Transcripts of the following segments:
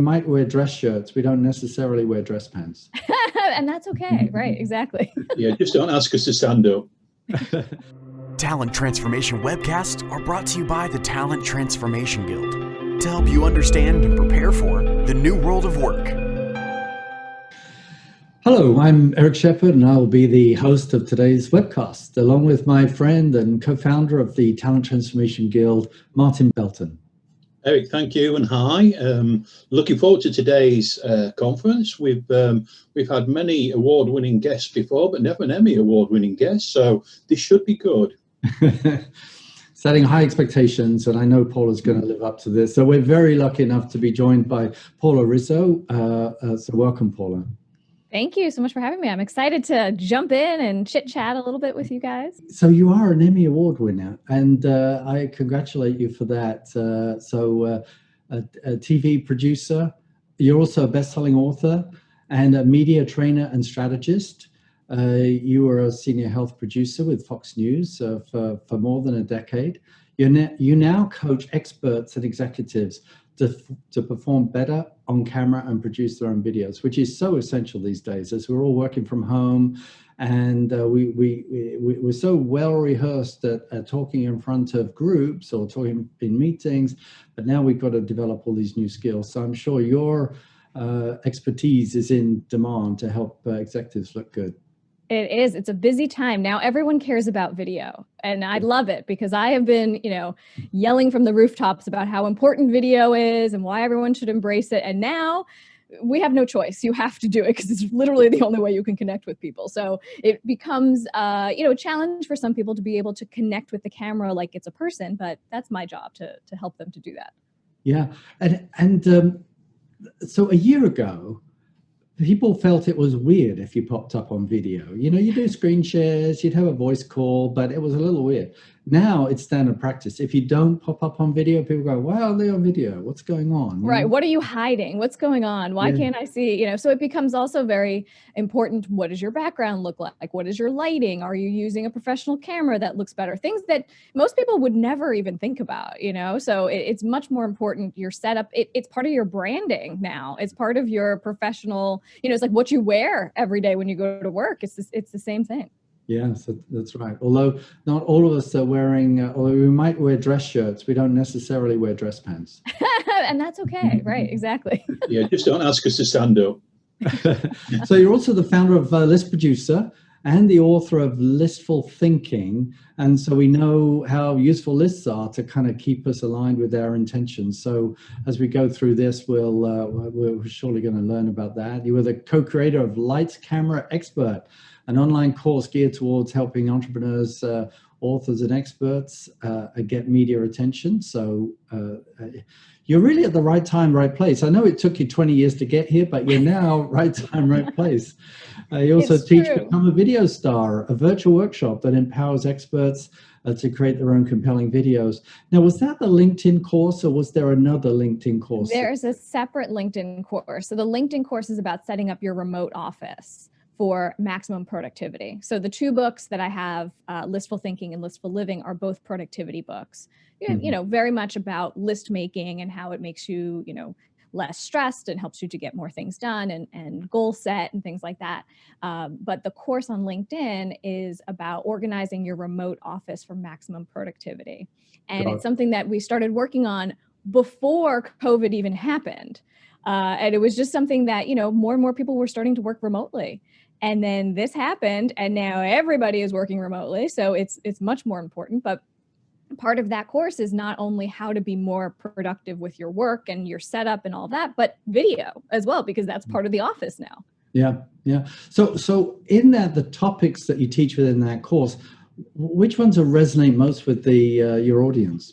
We might wear dress shirts. We don't necessarily wear dress pants. And that's okay, right? Exactly. Yeah, just don't ask us to stand up. Talent Transformation webcasts are brought to you by the Talent Transformation Guild to help you understand and prepare for the new world of work. Hello, I'm Eric Shepard, and I'll be the host of today's webcast, along with my friend and co-founder of the Talent Transformation Guild, Martin Belton. Eric, thank you, and hi. Looking forward to today's conference. We've had many award-winning guests before, but never an Emmy award-winning guest, so this should be good. Setting high expectations, and I know Paula's going to live up to this. So we're very lucky enough to be joined by Paula Rizzo. So welcome, Paula. Thank you so much for having me. I'm excited to jump in and chit chat a little bit with you guys. So you are an Emmy Award winner, and I congratulate you for that. A TV producer, you're also a best-selling author and a media trainer and strategist. You were a senior health producer with Fox News for more than a decade. You now coach experts and executives to perform better on camera and produce their own videos, which is so essential these days as we're all working from home, and we're so well rehearsed at talking in front of groups or talking in meetings, but now we've got to develop all these new skills. So I'm sure your expertise is in demand to help executives look good. It is. It's a busy time. Now everyone cares about video, and I love it because I have been, yelling from the rooftops about how important video is and why everyone should embrace it. And now we have no choice. You have to do it because it's literally the only way you can connect with people. So it becomes, a challenge for some people to be able to connect with the camera like it's a person, but that's my job to help them to do that. Yeah. And so a year ago, people felt it was weird if you popped up on video. You do screen shares, you'd have a voice call, but it was a little weird. Now it's standard practice. If you don't pop up on video, people go, "Why are they on video? What's going on?" Right. What are you hiding? What's going on? Why can't I see? So it becomes also very important. What does your background look like? What is your lighting? Are you using a professional camera that looks better? Things that most people would never even think about, So it's much more important. Your setup, it's part of your branding now. It's part of your professional, it's like what you wear every day when you go to work. It's the same thing. Yeah, so that's right. Although not all of us are wearing, although we might wear dress shirts, we don't necessarily wear dress pants. And that's okay, right? Exactly. Yeah, just don't ask us to stand up. So you're also the founder of List Producer and the author of Listful Thinking. And so we know how useful lists are to kind of keep us aligned with our intentions. So as we go through this, we're surely going to learn about that. You were the co-creator of Lights Camera Expert, an online course geared towards helping entrepreneurs, authors, and experts get media attention. So you're really at the right time, right place. I know it took you 20 years to get here, but you're now right time, right place. You also teach Become a Video Star, a virtual workshop that empowers experts to create their own compelling videos. Now, was that the LinkedIn course, or was there another LinkedIn course? There's a separate LinkedIn course. So the LinkedIn course is about setting up your remote office for maximum productivity. So the two books that I have, Listful Thinking and Listful Living, are both productivity books. Very much about list making and how it makes you, less stressed and helps you to get more things done and goal set and things like that. But the course on LinkedIn is about organizing your remote office for maximum productivity. And it's something that we started working on before COVID even happened. And it was just something that, more and more people were starting to work remotely. And then this happened, and now everybody is working remotely. So it's much more important. But part of that course is not only how to be more productive with your work and your setup and all that, but video as well, because that's part of the office now. Yeah. So in that, the topics that you teach within that course, which ones resonate most with your audience?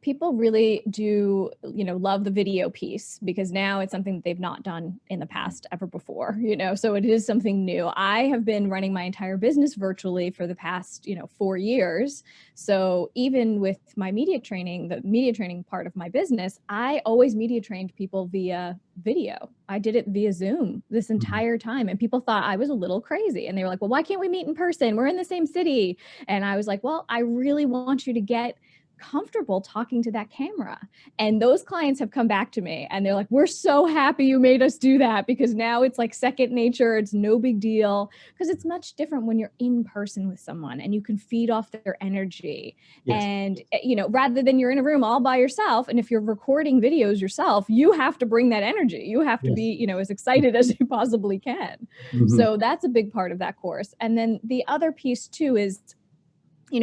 People really do, love the video piece because now it's something that they've not done in the past ever before, so it is something new. I have been running my entire business virtually for the past, 4 years. So even with my media training, the media training part of my business, I always media trained people via video. I did it via Zoom this entire time. And people thought I was a little crazy. And they were like, well, why can't we meet in person? We're in the same city. And I was like, well, I really want you to get comfortable talking to that camera. And those clients have come back to me and they're like, we're so happy you made us do that, because now it's like second nature. It's no big deal, because it's much different when you're in person with someone and you can feed off their energy. Yes. And, rather than you're in a room all by yourself. And if you're recording videos yourself, you have to bring that energy. You have to be, as excited as you possibly can. So that's a big part of that course. And then the other piece too is,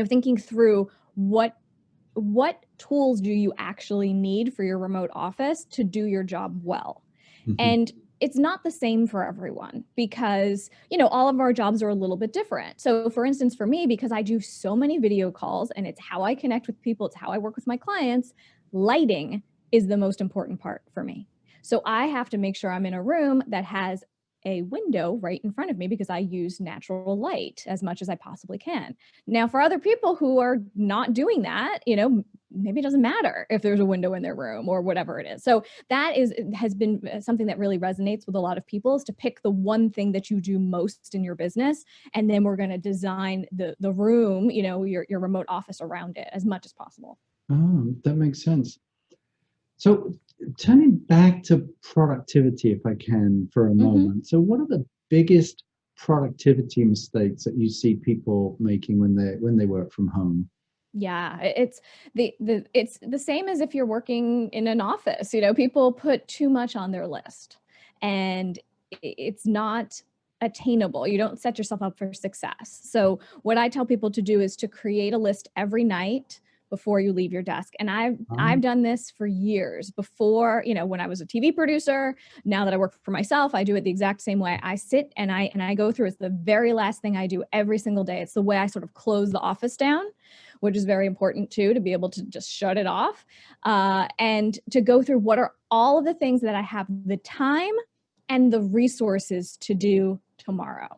thinking through what tools do you actually need for your remote office to do your job well? And it's not the same for everyone, because, all of our jobs are a little bit different. So for instance, for me, because I do so many video calls and it's how I connect with people, it's how I work with my clients, lighting is the most important part for me. So I have to make sure I'm in a room that has a window right in front of me, because I use natural light as much as I possibly can. Now, for other people who are not doing that, maybe it doesn't matter if there's a window in their room or whatever it is. So that has been something that really resonates with a lot of people, is to pick the one thing that you do most in your business. And then we're going to design the room, your remote office around it as much as possible. Oh, that makes sense. So turning back to productivity, if I can, for a moment. So what are the biggest productivity mistakes that you see people making when they work from home? Yeah, it's the same as if you're working in an office. People put too much on their list and it's not attainable. You don't set yourself up for success. So what I tell people to do is to create a list every night before you leave your desk. And I've done this for years before, when I was a TV producer. Now that I work for myself, I do it the exact same way. I sit and I go through. It's the very last thing I do every single day. It's the way I sort of close the office down, which is very important too, to be able to just shut it off, and to go through what are all of the things that I have the time and the resources to do tomorrow.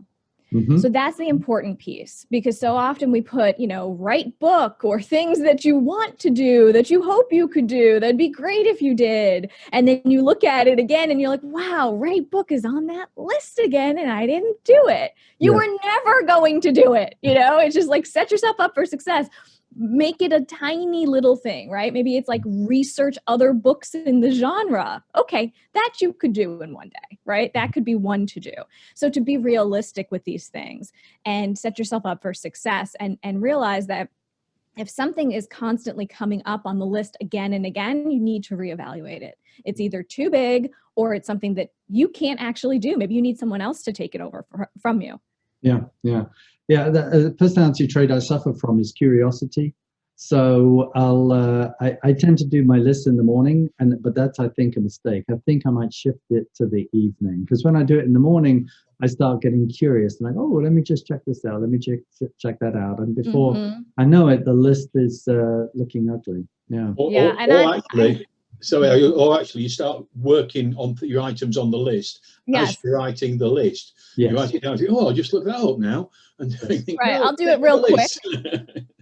So that's the important piece, because so often we put, write book or things that you want to do, that you hope you could do. That'd be great if you did. And then you look at it again and you're like, wow, write book is on that list again. And I didn't do it. You were never going to do it. It's just like, set yourself up for success. Make it a tiny little thing, right? Maybe it's like research other books in the genre. Okay, that you could do in one day, right? That could be one to do. So to be realistic with these things and set yourself up for success, and realize that if something is constantly coming up on the list again and again, you need to reevaluate it. It's either too big or it's something that you can't actually do. Maybe you need someone else to take it over from you. Yeah. The personality trait I suffer from is curiosity. So I tend to do my list in the morning, but that's, I think, a mistake. I think I might shift it to the evening, because when I do it in the morning, I start getting curious and like, oh, well, let me just check this out. Let me check that out. And before I know it, the list is looking ugly. Yeah. Or actually, you start working on your items on the list as you're writing the list. Yes. You write it down. You think, I'll just look that up now. And think, right, I'll do it real quick.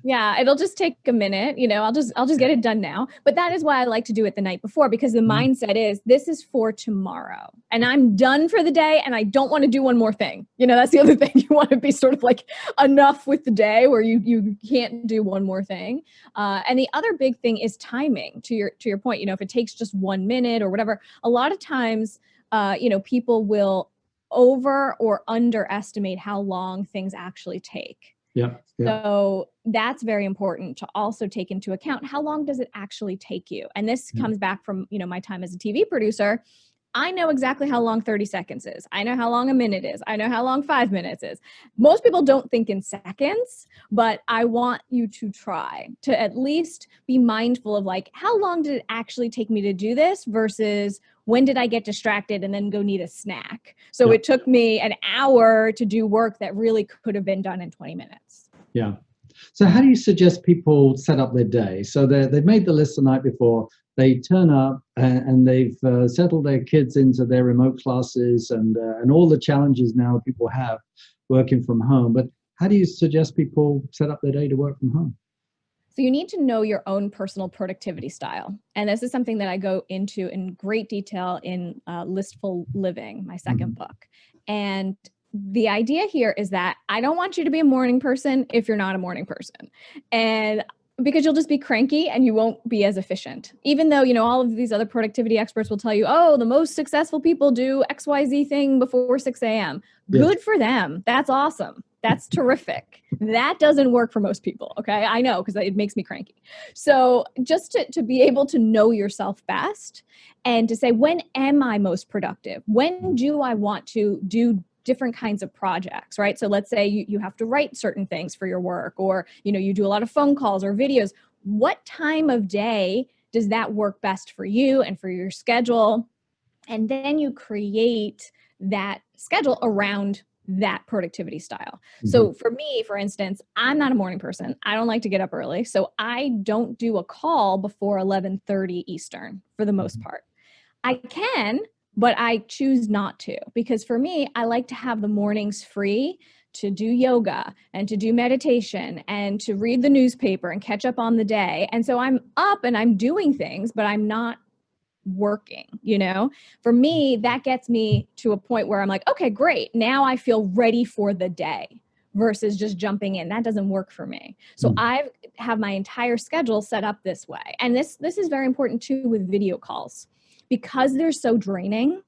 Yeah, it'll just take a minute. I'll just get it done now. But that is why I like to do it the night before, because the mindset is, this is for tomorrow, and I'm done for the day, and I don't want to do one more thing. That's the other thing. You want to be sort of like enough with the day where you can't do one more thing. And the other big thing is timing. To your point, if it takes just 1 minute or whatever, a lot of times, people will over or underestimate how long things actually take. Yeah. So that's very important to also take into account. How long does it actually take you? And this comes back from, my time as a TV producer. I know exactly how long 30 seconds is. I know how long a minute is. I know how long 5 minutes is. Most people don't think in seconds, but I want you to try to at least be mindful of like, how long did it actually take me to do this versus when did I get distracted and then go need a snack? So it took me an hour to do work that really could have been done in 20 minutes. Yeah. So how do you suggest people set up their day? So they've made the list the night before, they turn up and they've settled their kids into their remote classes and all the challenges now people have working from home. But how do you suggest people set up their day to work from home? So you need to know your own personal productivity style. And this is something that I go into in great detail in Listful Living, my second book. And the idea here is that I don't want you to be a morning person if you're not a morning person. And because you'll just be cranky and you won't be as efficient. Even though, all of these other productivity experts will tell you, oh, the most successful people do XYZ thing before 6 a.m. Yes. Good for them. That's awesome. That's terrific. That doesn't work for most people. Okay. I know, because it makes me cranky. So just to be able to know yourself best and to say, when am I most productive? When do I want to do different kinds of projects, right? So let's say you have to write certain things for your work, or, you do a lot of phone calls or videos. What time of day does that work best for you and for your schedule? And then you create that schedule around that productivity style. Mm-hmm. So for me, for instance, I'm not a morning person. I don't like to get up early. So I don't do a call before 11:30 Eastern for the most part. I can, but I choose not to, because for me, I like to have the mornings free to do yoga and to do meditation and to read the newspaper and catch up on the day. And so I'm up and I'm doing things, but I'm not working, For me, that gets me to a point where I'm like, okay, great. Now I feel ready for the day versus just jumping in. That doesn't work for me. So I have my entire schedule set up this way. And this is very important too with video calls, because they're so draining,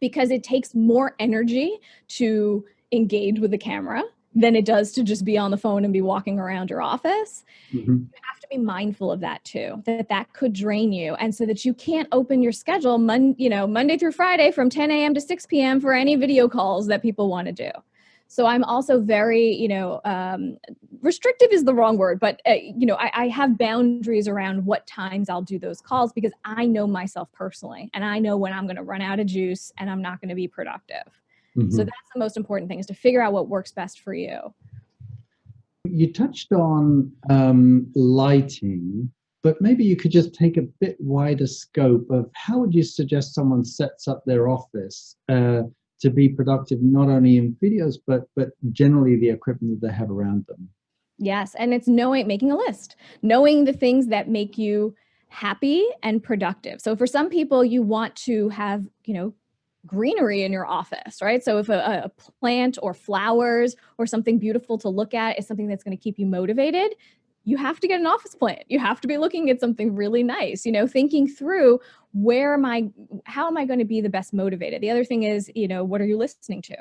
because it takes more energy to engage with the camera than it does to just be on the phone and be walking around your office. Mm-hmm. You have to be mindful of that too, that could drain you. And so that you can't open your schedule Monday through Friday from 10 a.m. to 6 p.m. for any video calls that people want to do. So I'm also very, restrictive is the wrong word, but, I have boundaries around what times I'll do those calls, because I know myself personally, and I know when I'm going to run out of juice and I'm not going to be productive. Mm-hmm. So that's the most important thing, is to figure out what works best for you. You touched on lighting, but maybe you could just take a bit wider scope of how would you suggest someone sets up their office to be productive, not only in videos, but generally the equipment that they have around them. Yes. And it's making a list, knowing the things that make you happy and productive. So for some people, you want to have, greenery in your office, right? So if a plant or flowers or something beautiful to look at is something that's going to keep you motivated, you have to get an office plant. You have to be looking at something really nice, thinking through how am I going to be the best motivated? The other thing is, what are you listening to?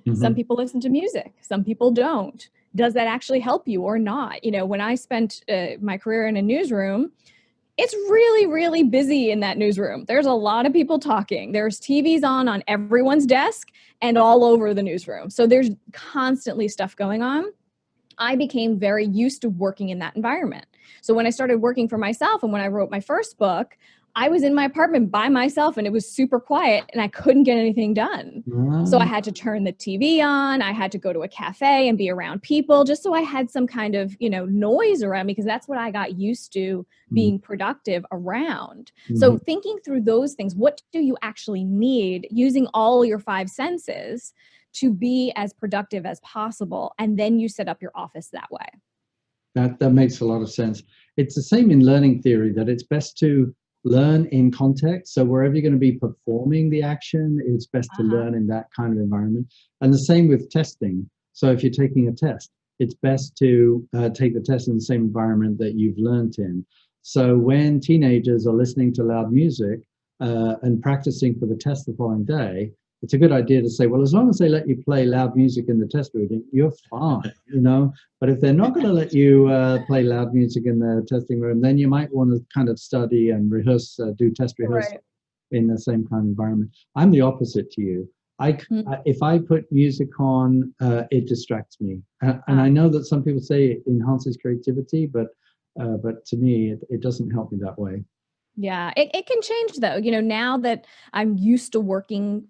Mm-hmm. Some people listen to music. Some people don't. Does that actually help you or not? When I spent my career in a newsroom, it's really, really busy in that newsroom. There's a lot of people talking. There's TVs on everyone's desk and all over the newsroom. So there's constantly stuff going on. I became very used to working in that environment. So when I started working for myself and when I wrote my first book, I was in my apartment by myself and it was super quiet and I couldn't get anything done. Wow. So I had to turn the TV on. I had to go to a cafe and be around people just so I had some kind of, noise around me, because that's what I got used to being productive around. Mm-hmm. So thinking through those things, what do you actually need, using all your 5 senses to be as productive as possible? And then you set up your office that way. That makes a lot of sense. It's the same in learning theory, that it's best to learn in context. So wherever you're going to be performing the action, it's best to learn in that kind of environment. And the same with testing. So if you're taking a test, it's best to take the test in the same environment that you've learned in. So when teenagers are listening to loud music and practicing for the test the following day, it's a good idea to say, well, as long as they let you play loud music in the test room, you're fine, But if they're not going to let you play loud music in the testing room, then you might want to kind of study and rehearse, do test rehearsal in the same kind of environment. I'm the opposite to you. If I put music on, it distracts me. And I know that some people say it enhances creativity, but to me, it doesn't help me that way. Yeah, it can change though. Now that I'm used to working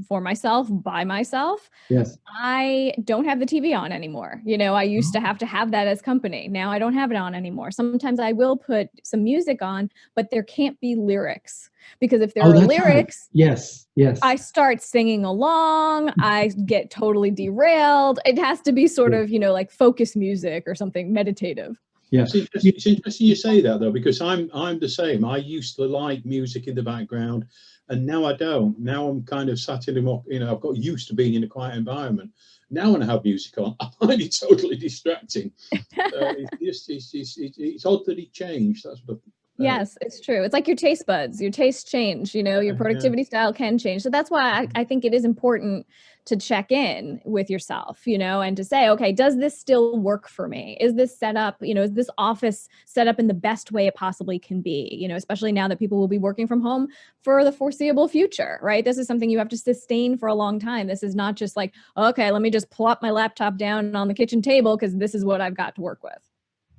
for myself, by myself, yes, I don't have the TV on anymore. I used to have that as company. Now I don't have it on anymore. Sometimes I will put some music on, but there can't be lyrics, because if there are lyrics, yes, I start singing along. I get totally derailed. It has to be sort of, like focus music or something meditative. Yeah, it's interesting you say that though, because I'm the same. I used to like music in the background, And now I don't. Now I'm kind of sat in a more, I've got used to being in a quiet environment. Now when I have music on, I find it totally distracting. It's odd that it changed. That's what. Yes, it's true. It's like your taste buds, your tastes change, your productivity style can change. So that's why I think it is important to check in with yourself, and to say, okay, does this still work for me? Is this set up, is this office set up in the best way it possibly can be, especially now that people will be working from home for the foreseeable future, right? This is something you have to sustain for a long time. This is not just like, okay, let me just plop my laptop down on the kitchen table because this is what I've got to work with.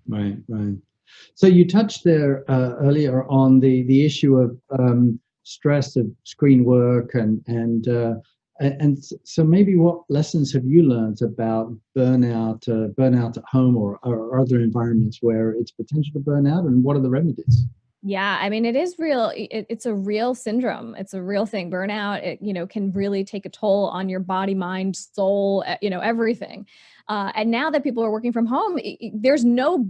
Right, right. So you touched there earlier on the issue of stress of screen work and so maybe what lessons have you learned about burnout at home or other environments where it's potential to burn out, and what are the remedies? Yeah, I mean, it is real. It's a real syndrome. It's a real thing. Burnout, it, can really take a toll on your body, mind, soul, everything. And now that people are working from home, there's no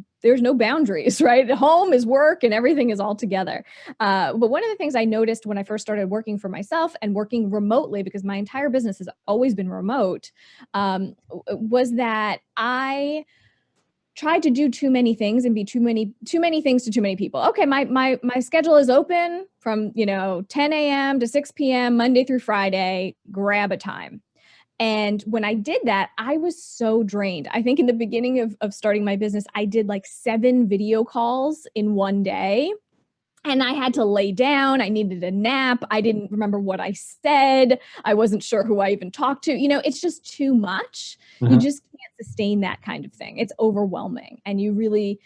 boundaries, right? Home is work and everything is all together. But one of the things I noticed when I first started working for myself and working remotely, because my entire business has always been remote, was that I tried to do too many things and be too many things to too many people. Okay, my schedule is open from 10 a.m. to 6 p.m. Monday through Friday. Grab a time. And when I did that, I was so drained. I think in the beginning of starting my business, I did like 7 video calls in one day. And I had to lay down. I needed a nap. I didn't remember what I said. I wasn't sure who I even talked to. It's just too much. You just can't sustain that kind of thing. It's overwhelming. And you really,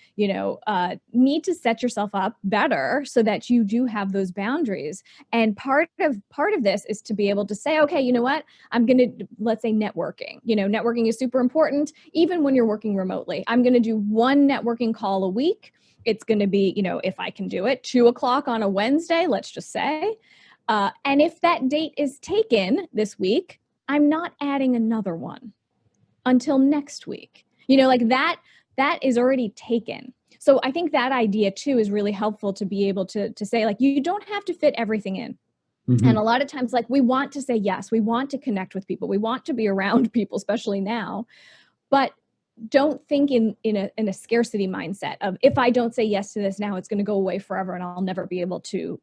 need to set yourself up better so that you do have those boundaries. And part of this is to be able to say, okay, you know what? I'm going to, let's say networking. Networking is super important, even when you're working remotely. I'm going to do 1 networking call a week. It's going to be, if I can do it, 2:00 on a Wednesday, let's just say. And if that date is taken this week, I'm not adding another one until next week. Like that is already taken. So I think that idea too is really helpful to be able to say, like, you don't have to fit everything in. And a lot of times, like, we want to say yes, we want to connect with people, we want to be around people, especially now, but don't think in a scarcity mindset of, if I don't say yes to this now, it's going to go away forever and I'll never be able to,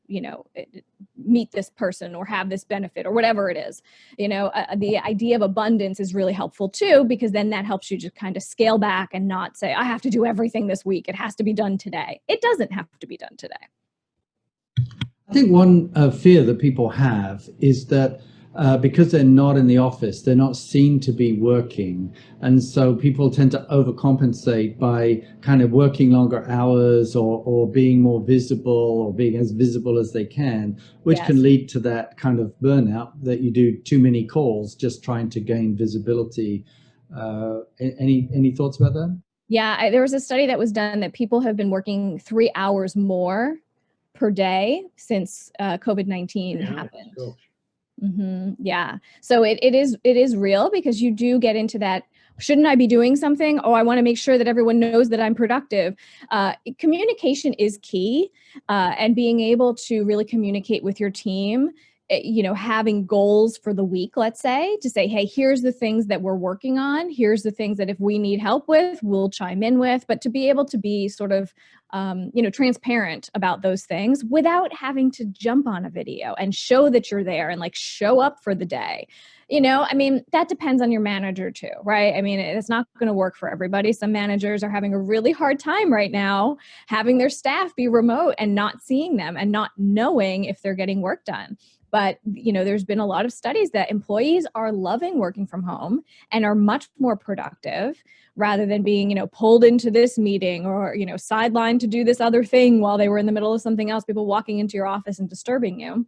meet this person or have this benefit or whatever it is. The idea of abundance is really helpful too, because then that helps you just kind of scale back and not say, I have to do everything this week. It has to be done today. It doesn't have to be done today. I think one fear that people have is that because they're not in the office, they're not seen to be working. And so people tend to overcompensate by kind of working longer hours or being more visible or being as visible as they can, which can lead to that kind of burnout that you do too many calls just trying to gain visibility. Any thoughts about that? Yeah, there was a study that was done that people have been working 3 hours more per day since COVID-19 happened. Cool. Yeah. So it is real, because you do get into that, shouldn't I be doing something? Oh, I want to make sure that everyone knows that I'm productive. Communication is key, and being able to really communicate with your team, having goals for the week, let's say, to say, hey, here's the things that we're working on. Here's the things that if we need help with, we'll chime in with, but to be able to be sort of, transparent about those things without having to jump on a video and show that you're there and like show up for the day. That depends on your manager too, right? It's not going to work for everybody. Some managers are having a really hard time right now having their staff be remote and not seeing them and not knowing if they're getting work done. But, there's been a lot of studies that employees are loving working from home and are much more productive rather than being, pulled into this meeting or, sidelined to do this other thing while they were in the middle of something else, people walking into your office and disturbing you.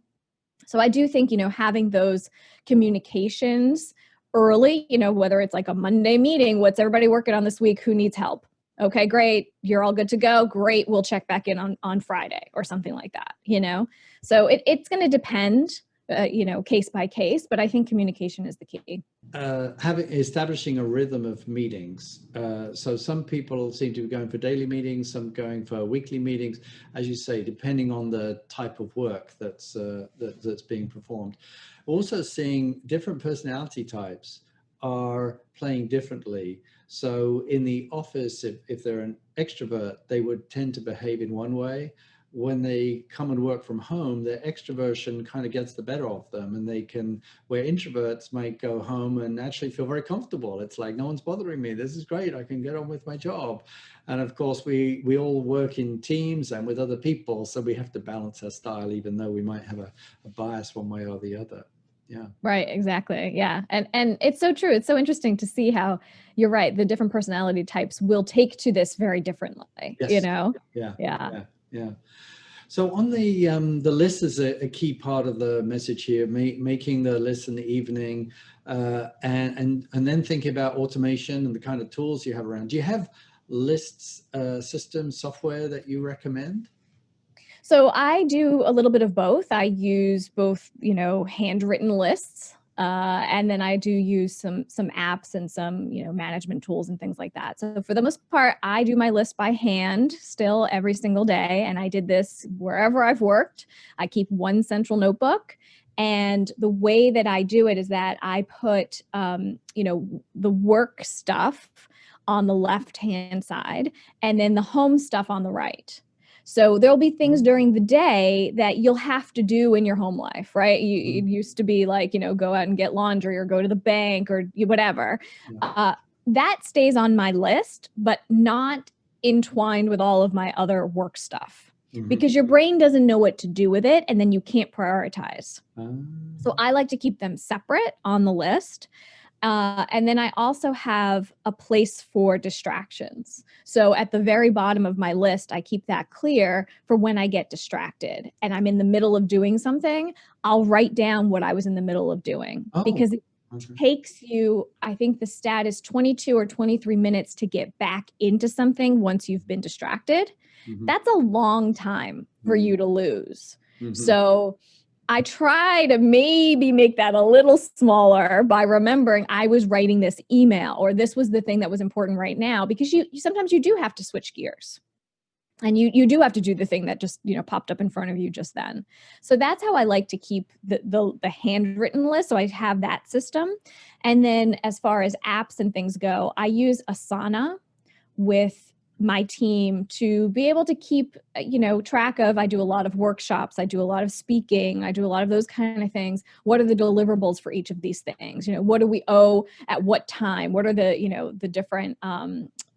So I do think, having those communications early, whether it's like a Monday meeting, what's everybody working on this week? Who needs help? Okay, great. You're all good to go. Great. We'll check back in on Friday or something like that, So it's going to depend, case by case, but I think communication is the key. establishing a rhythm of meetings. So some people seem to be going for daily meetings, some going for weekly meetings, as you say, depending on the type of work that's being performed. Also seeing different personality types are playing differently. So in the office, if they're an extrovert, they would tend to behave in one way. When they come and work from home, their extroversion kind of gets the better of them, and they can, where introverts might go home and actually feel very comfortable. It's like, no one's bothering me. This is great. I can get on with my job. And of course, we all work in teams and with other people. So we have to balance our style, even though we might have a bias one way or the other. Yeah. Right. Exactly. Yeah. And it's so true. It's so interesting to see how you're right. The different personality types will take to this very differently, Yes. you know? Yeah. So on the list is a key part of the message here, making the list in the evening, and then thinking about automation and the kind of tools you have around. Do you have lists, systems, software that you recommend? So I do a little bit of both. I use both, handwritten lists, and then I do use some apps and some, management tools and things like that. So for the most part, I do my list by hand still every single day. And I did this wherever I've worked. I keep one central notebook. And the way that I do it is that I put, the work stuff on the left-hand side and then the home stuff on the right. So there'll be things during the day that you'll have to do in your home life, right? It used to be like, go out and get laundry or go to the bank or whatever. Yeah. That stays on my list, but not entwined with all of my other work stuff, because your brain doesn't know what to do with it, and then you can't prioritize. So I like to keep them separate on the list. And then I also have a place for distractions. So at the very bottom of my list, I keep that clear for when I get distracted and I'm in the middle of doing something. I'll write down what I was in the middle of doing, because it takes you, I think the stat is 22 or 23 minutes to get back into something once you've been distracted. That's a long time for you to lose. So I try to maybe make that a little smaller by remembering I was writing this email, or this was the thing that was important right now, because you sometimes you do have to switch gears and you do have to do the thing that just, popped up in front of you just then. So that's how I like to keep the handwritten list. So I have that system. And then as far as apps and things go, I use Asana with my team to be able to keep, track of. I do a lot of workshops. I do a lot of speaking. I do a lot of those kind of things. What are the deliverables for each of these things? What do we owe at what time? What are the, the different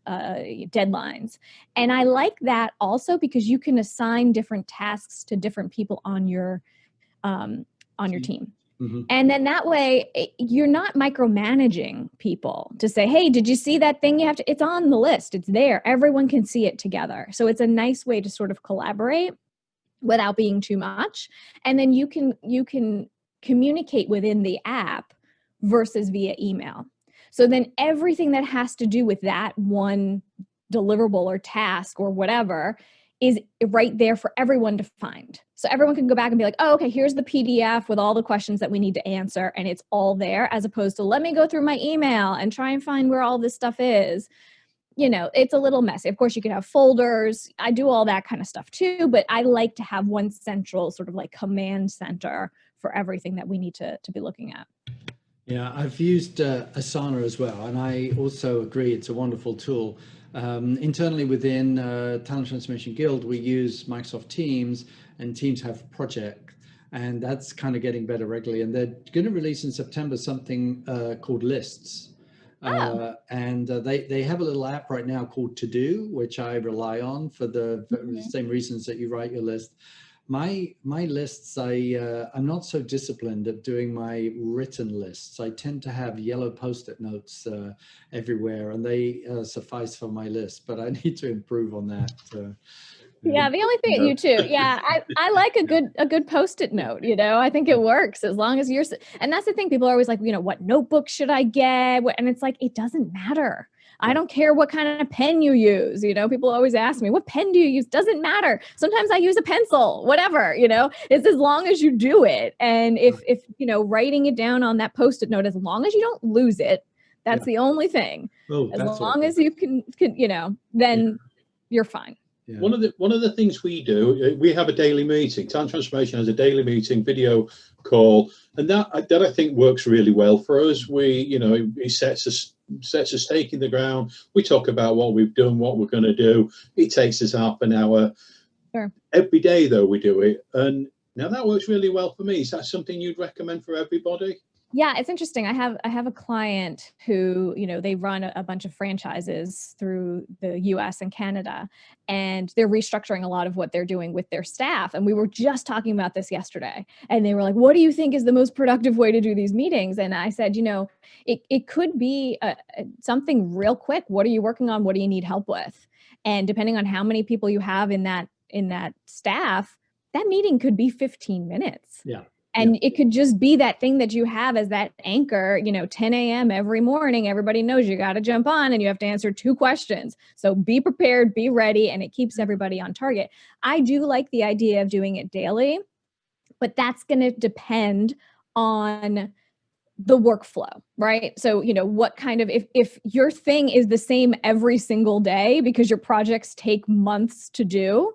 deadlines? And I like that also because you can assign different tasks to different people on your team. And then that way you're not micromanaging people to say, hey, did you see that thing? It's on the list. It's there. Everyone can see it together. So it's a nice way to sort of collaborate without being too much. And then you can communicate within the app versus via email. So then everything that has to do with that one deliverable or task or whatever is right there for everyone to find. So everyone can go back and be like, oh, okay, here's the PDF with all the questions that we need to answer. And it's all there, as opposed to let me go through my email and try and find where all this stuff is. It's a little messy. Of course, you can have folders. I do all that kind of stuff too, but I like to have one central sort of like command center for everything that we need to be looking at. Yeah, I've used Asana as well. And I also agree it's a wonderful tool. Internally within Talent Transformation Guild, we use Microsoft Teams, and Teams have project, and that's kind of getting better regularly. And they're going to release in September something called Lists. And they have a little app right now called To Do, which I rely on for the same reasons that you write your list. My lists, I'm not so disciplined at doing my written lists. I tend to have yellow Post-it notes everywhere, and they suffice for my list, but I need to improve on that. Yeah, the only thing you too. Yeah, I like a good Post-it note. I think it works as long as and that's the thing. People are always like, what notebook should I get? And it's like, it doesn't matter. I don't care what kind of pen you use. People always ask me, what pen do you use? Doesn't matter. Sometimes I use a pencil, whatever, it's as long as you do it. And if writing it down on that Post-it note, as long as you don't lose it, that's the only thing. Oh, as long as you can then you're fine. Yeah. One of the things we do, we have a daily meeting. Talent Transformation has a daily meeting, video call, and that I think works really well for us. It sets a stake in the ground. We talk about what we've done, what we're going to do. It takes us half an hour. Sure. Every day, though, we do it, and now that works really well for me. Is that something you'd recommend for everybody? Yeah, it's interesting. I have a client who, they run a bunch of franchises through the US and Canada, and they're restructuring a lot of what they're doing with their staff. And we were just talking about this yesterday, and they were like, what do you think is the most productive way to do these meetings? And I said, it could be something real quick. What are you working on? What do you need help with? And depending on how many people you have in that staff, that meeting could be 15 minutes. Yeah. And it could just be that thing that you have as that anchor, 10 a.m. every morning. Everybody knows you got to jump on and you have to answer 2 questions. So be prepared, be ready, and it keeps everybody on target. I do like the idea of doing it daily, but that's going to depend on the workflow, right? So, what kind of, if your thing is the same every single day because your projects take months to do,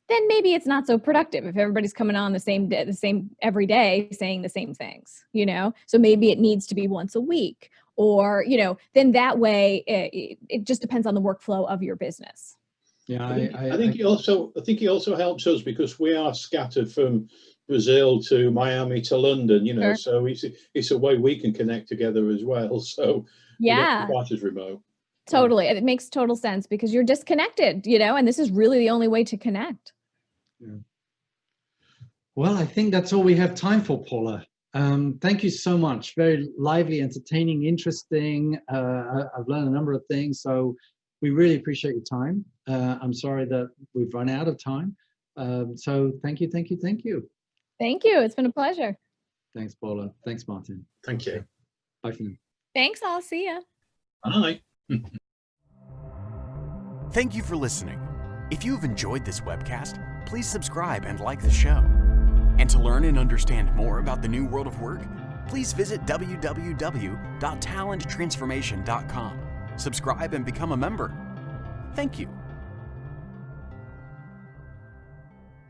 then maybe it's not so productive if everybody's coming on the same day, the same every day, saying the same things, So maybe it needs to be once a week, or, then that way it just depends on the workflow of your business. Yeah, I think it also helps us because we are scattered from Brazil to Miami to London, Sure. So it's a way we can connect together as well. So yeah, quite as remote. Totally. It makes total sense because you're disconnected, and this is really the only way to connect. Yeah. Well, I think that's all we have time for, Paula. Thank you so much. Very lively, entertaining, interesting. I've learned a number of things, so we really appreciate your time. I'm sorry that we've run out of time. So thank you. Thank you. It's been a pleasure. Thanks, Paula. Thanks, Martin. Thank you. Bye for now. Thanks. I'll see ya. Bye. Thank you for listening. If you've enjoyed this webcast, please subscribe and like the show. And to learn and understand more about the new world of work, please visit www.talenttransformation.com. Subscribe and become a member. Thank you.